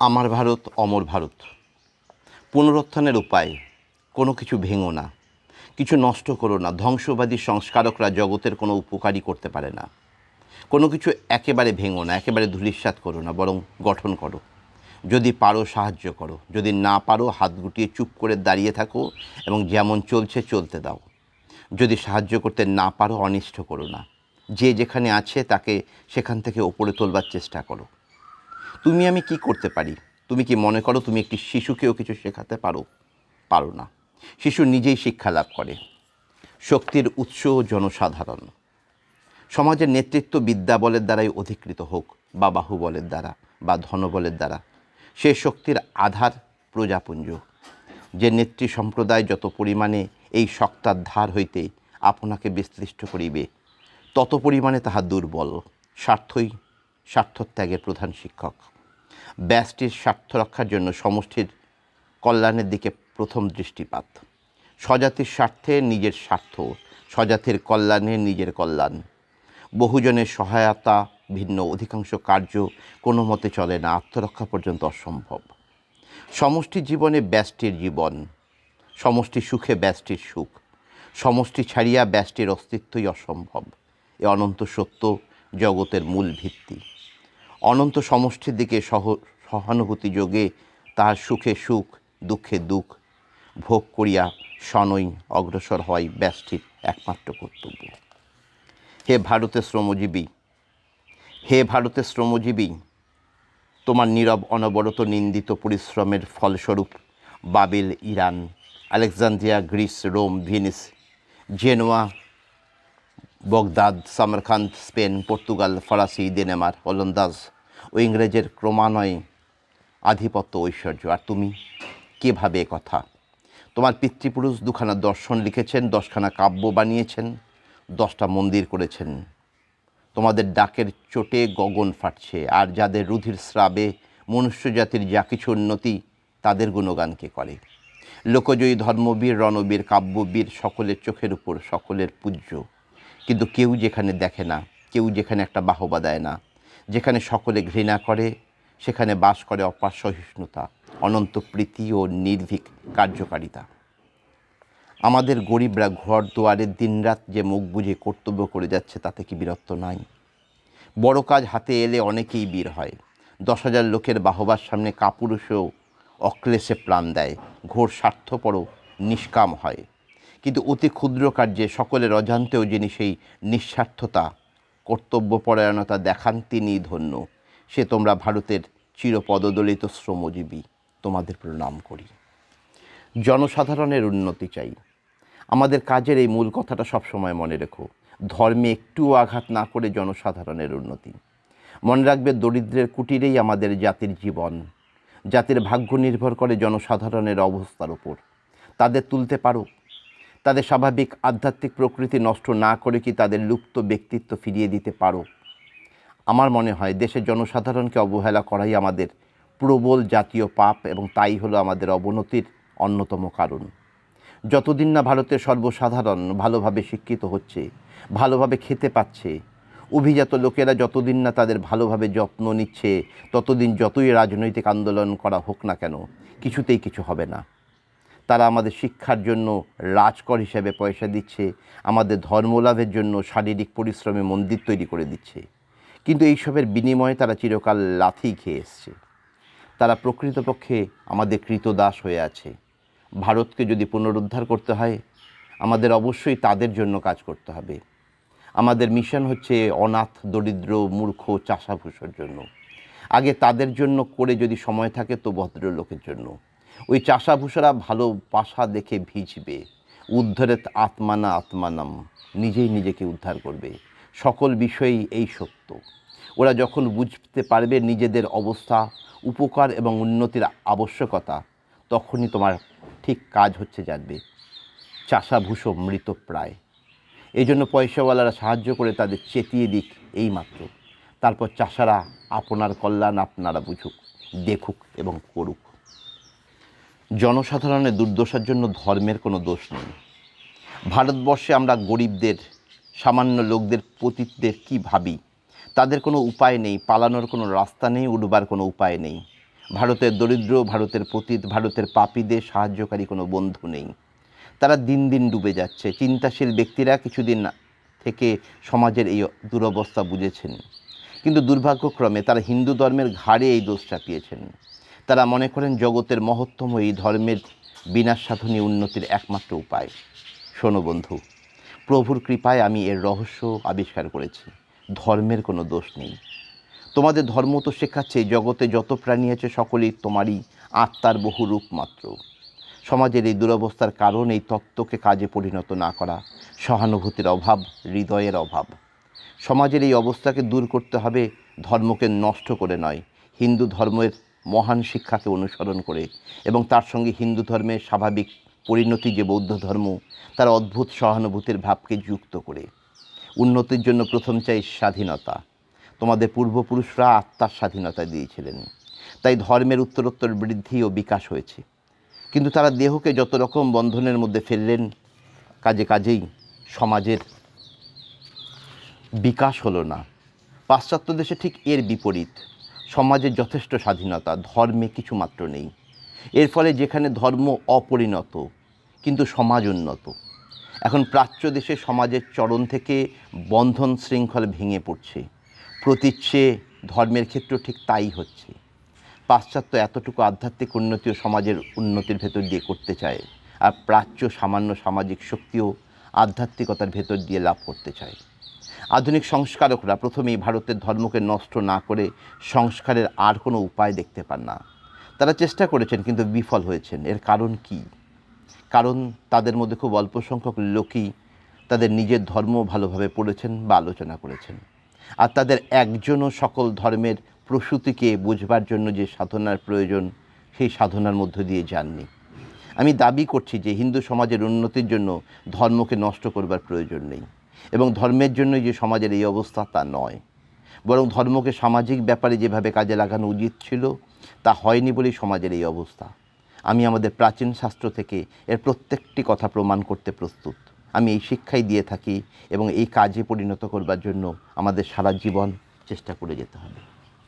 আমার ভারত অমর ভারত। পুনরুত্থানের উপায়। কোনো কিছু ভেঙো না, কিছু নষ্ট করো না। ধ্বংসবাদী সংস্কারকরা জগতের কোনো উপকারই করতে পারে না। কোনো কিছু একেবারে ভেঙো না, একেবারে ধূলিসাৎ করো না, বরং গঠন করো। যদি পারো সাহায্য করো, যদি না পারো হাত গুটিয়ে চুপ করে দাঁড়িয়ে থাকো এবং যেমন চলছে চলতে দাও। যদি সাহায্য করতে না পারো অনিষ্ট করো না। যে যেখানে আছে তাকে সেখান থেকে ওপরে তোলবার চেষ্টা করো। তুমি আমি কি করতে পারি? তুমি কি মনে করো তুমি একটি শিশুকেও কিছু শেখাতে পারো? পারো না। শিশু নিজেই শিক্ষা লাভ করে। শক্তির উৎস জনসাধারণ। সমাজের নেতৃত্ব বিদ্যা বলের দ্বারাই অধিকৃত হোক, বা বাহুবলের দ্বারা, বা ধনবলের দ্বারা। সে শক্তির আধার প্রজাপুঞ্জ। যে নেত্রী সম্প্রদায় যত পরিমাণে এই সত্তার ধার হইতে আপনাকে বিস্তৃষ্ট করিবে, তত পরিমাণে তাহা দুর্বল। স্বার্থত্যাগের প্রধান শিক্ষক। ব্যষ্টির স্বার্থ রক্ষার জন্য সমষ্টির কল্যাণের দিকে প্রথম দৃষ্টিপাত। স্বজাতির স্বার্থে নিজের স্বার্থ, স্বজাতির কল্যাণে নিজের কল্যাণ। বহুজনের সহায়তা ভিন্ন অধিকাংশ কার্য কোনো মতে চলে না, আত্মরক্ষা পর্যন্ত অসম্ভব। সমষ্টি জীবনে ব্যষ্টির জীবন, সমষ্টি সুখে ব্যষ্টির সুখ। সমষ্টি ছাড়িয়া ব্যষ্টির অস্তিত্বই অসম্ভব। এ অনন্ত সত্য জগতের মূল ভিত্তি। অনন্ত সমষ্টির দিকে সহানুভূতি যোগে তাহার সুখে সুখ, দুঃখে দুঃখ ভোগ করিয়া শনৈ অগ্রসর হওয়াই ব্যষ্টির একমাত্র কর্তব্য। হে ভারতের শ্রমজীবী, হে ভারতের শ্রমজীবী, তোমার নীরব অনবরত নিন্দিত পরিশ্রমের ফলস্বরূপ Babel Iran, Alexandria Greece, Rome Venice, Genoa Baghdad, Samarkand Spain, Portugal, ফরাসি, ডেনমার্ক, ওলন্দাজ ও ইংরেজের ক্রমান্বয়ে আধিপত্য ঐশ্বর্য। আর তুমি কে ভাবে কথা? তোমার পিতৃপুরুষ দুখানা দর্শন লিখেছেন, 10খানা কাব্য বানিয়েছেন, 10টা মন্দির করেছেন। তোমাদের ডাকের চোটে গগন ফাটছে, আর যাদের রুধির স্রাবে মনুষ্যজাতির যা কিছু উন্নতি, তাদের গুণগান কে করে? লোকজয়ী ধর্মবীর, রণবীর, কাব্যবীর সকলের চোখের উপর, সকলের পূজ্য। কিন্তু কেউ যেখানে দেখে না, কেউ যেখানে একটা বাহবা দেয় না, যেখানে সকলে ঘৃণা করে, সেখানে বাস করে অপার সহিষ্ণুতা, অনন্ত প্রীতি ও নির্ভীক কার্যকারিতা। আমাদের গরিবরা ঘর দুয়ারে দিনরাত যে মুখ বুজে কর্তব্য করে যাচ্ছে, তাতে কি বীরত্ব নাই? বড় কাজ হাতে এলে অনেকেই বীর হয়। 10,000 লোকের বাহবার সামনে কাপুরুষও অক্লেশে প্রাণ দেয়, ঘোর স্বার্থপরও নিষ্কাম হয়। কিন্তু অতি ক্ষুদ্র কার্যে সকলের অজান্তেও যিনি সেই নিঃস্বার্থতা, কর্তব্যপরায়ণতা দেখান, তিনিই ধন্য। সে তোমরা ভারতের চিরপদদলিত শ্রমজীবী, তোমাদের প্রণাম করি। জনসাধারণের উন্নতি চাই। আমাদের কাজের এই মূল কথাটা সবসময় মনে রেখো। ধর্মে একটুও আঘাত না করে জনসাধারণের উন্নতি। মনে রাখবে, দরিদ্রের কুটিরেই আমাদের জাতির জীবন। জাতির ভাগ্য নির্ভর করে জনসাধারণের অবস্থার উপর। তাদের তুলতে পারো? তাদের স্বাভাবিক আধ্যাত্মিক প্রকৃতি নষ্ট না করে কি তাদের লুপ্ত ব্যক্তিত্ব ফিরিয়ে দিতে পারো? আমার মনে হয় দেশের জনসাধারণকে অবহেলা করাই আমাদের প্রবল জাতীয় পাপ, এবং তাই হলো আমাদের অবনতির অন্যতম কারণ। যতদিন না ভারতের সর্বসাধারণ ভালোভাবে শিক্ষিত হচ্ছে, ভালোভাবে খেতে পাচ্ছে, অভিজাত লোকেরা যতদিন না তাদের ভালোভাবে যত্ন নিচ্ছে, ততদিন যতই রাজনৈতিক আন্দোলন করা হোক না কেন, কিছুতেই কিছু হবে না। তারা আমাদের শিক্ষার জন্য রাজকর হিসেবে পয়সা দিচ্ছে, আমাদের ধর্মলাভের জন্য শারীরিক পরিশ্রমে মন্দির তৈরি করে দিচ্ছে। কিন্তু এইসবের বিনিময়ে তারা চিরকাল লাথি খেয়ে এসছে। তারা প্রকৃতপক্ষে আমাদের কৃতদাস হয়ে আছে। ভারতকে যদি পুনরুদ্ধার করতে হয়, আমাদের অবশ্যই তাদের জন্য কাজ করতে হবে। আমাদের মিশন হচ্ছে অনাথ, দরিদ্র, মূর্খ চাষাভুষোর জন্য। আগে তাদের জন্য করে যদি সময় থাকে তো ভদ্রলোকের জন্য। ওই চাষাভুষোরা ভালোবাসা দেখে ভিজবে। উদ্ধরেত আত্মানা আত্মানাম, নিজেই নিজেকে উদ্ধার করবে। সকল বিষয়েই এই সত্য। ওরা যখন বুঝতে পারবে নিজেদের অবস্থা, উপকার এবং উন্নতির আবশ্যকতা, তখনই তোমার ঠিক কাজ হচ্ছে জানবে। চাষাভুষো মৃতপ্রায়। এই জন্য পয়সাওয়ালারা সাহায্য করে তাদের চেতিয়ে দিক, এই মাত্র। তারপর চাষারা আপনার কল্যাণ আপনারা বুঝুক, দেখুক এবং করুক। জনসাধারণের দুর্দশার জন্য ধর্মের কোনো দোষ নেই। ভারতবর্ষে আমরা গরিবদের, সামান্য লোকদের, পতিতদের কি ভাবি? তাদের কোনো উপায় নেই, পালানোর কোনো রাস্তা নেই, উঠবার কোনো উপায় নেই। ভারতের দরিদ্র, ভারতের পতিত, ভারতের পাপীদের সাহায্যকারী কোনো বন্ধু নেই। তারা দিন দিন ডুবে যাচ্ছে। চিন্তাশীল ব্যক্তিরা কিছুদিন থেকে সমাজের এই দুরবস্থা বুঝেছেন, কিন্তু দুর্ভাগ্যক্রমে তারা হিন্দু ধর্মের ঘাড়ে এই দোষ চাপিয়েছেন। তারা মনে করেন জগতের মহত্তম এই ধর্মের বিনাশ সাধনী উন্নতির একমাত্র উপায়। শোনো বন্ধু, প্রভুর কৃপায় আমি এর রহস্য আবিষ্কার করেছি। ধর্মের কোনো দোষ নেই। তোমাদের ধর্ম তো শেখাচ্ছে জগতে যত প্রাণী আছে সকলেই তোমারই আত্মার বহু রূপ মাত্র। সমাজের এই দুরবস্থার কারণ এই তত্ত্বকে কাজে পরিণত না করা, সহানুভূতির অভাব, হৃদয়ের অভাব। সমাজের এই অবস্থাকে দূর করতে হবে ধর্মকে নষ্ট করে নয়, হিন্দু ধর্মের মহান শিক্ষাকে অনুসরণ করে, এবং তার সঙ্গে হিন্দু ধর্মের স্বাভাবিক পরিণতি যে বৌদ্ধ ধর্ম, তার অদ্ভুত সহানুভূতির ভাবকে যুক্ত করে। উন্নতির জন্য প্রথম চাই স্বাধীনতা। তোমাদের পূর্বপুরুষরা আত্মার স্বাধীনতা দিয়েছিলেন, তাই ধর্মের উত্তরোত্তর বৃদ্ধি ও বিকাশ হয়েছে। কিন্তু তারা দেহকে যত রকম বন্ধনের মধ্যে ফেললেন, কাজেই সমাজের বিকাশ হলো না। পাশ্চাত্য দেশে ঠিক এর বিপরীত। সমাজের যথেষ্ট স্বাধীনতা, ধর্মে কিছু মাত্র নেই। এর ফলে যেখানে ধর্ম অপরিণত কিন্তু সমাজ উন্নত। এখন প্রাচ্য দেশে সমাজের চরণ থেকে বন্ধন শৃঙ্খল ভেঙে পড়ছে। প্রতীচ্যে ধর্মের ক্ষেত্রেও ঠিক তাই হচ্ছে। পাশ্চাত্য এতটুকু আধ্যাত্মিক উন্নতি ও সমাজের উন্নতির ভেতর দিয়ে করতে চায়, আর প্রাচ্য সামান্য সামাজিক শক্তিও আধ্যাত্মিকতার ভেতর দিয়ে লাভ করতে চায়। আধুনিক সংস্কারকরা প্রথমেই ভারতের ধর্মকে নষ্ট না করে সংস্কারের আর কোনো উপায় দেখতে পান না। তারা চেষ্টা করেছেন কিন্তু বিফল হয়েছেন। এর কারণ কি? কারণ তাদের মধ্যে খুব অল্প সংখ্যক লোকই তাদের নিজের ধর্ম ভালোভাবে পড়েছেন বা আলোচনা করেছেন, আর তাদের একজনও সকল ধর্মের প্রসূতিকে বুঝবার জন্য যে সাধনার প্রয়োজন, সেই সাধনার মধ্য দিয়ে যাননি। আমি দাবি করছি যে হিন্দু সমাজের উন্নতির জন্য ধর্মকে নষ্ট করবার প্রয়োজন নেই, এবং ধর্মের জন্যই যে সমাজের এই অবস্থা তা নয়, বরং ধর্মকে সামাজিক ব্যাপারে যেভাবে কাজে লাগানো উচিত ছিল তা হয়নি বলেই সমাজের এই অবস্থা। আমি আমাদের প্রাচীন শাস্ত্র থেকে এর প্রত্যেকটি কথা প্রমাণ করতে প্রস্তুত। আমি এই শিক্ষাই দিয়ে থাকি, এবং এই কাজে পরিণত করবার জন্য আমাদের সারা জীবন চেষ্টা করে যেতে হবে।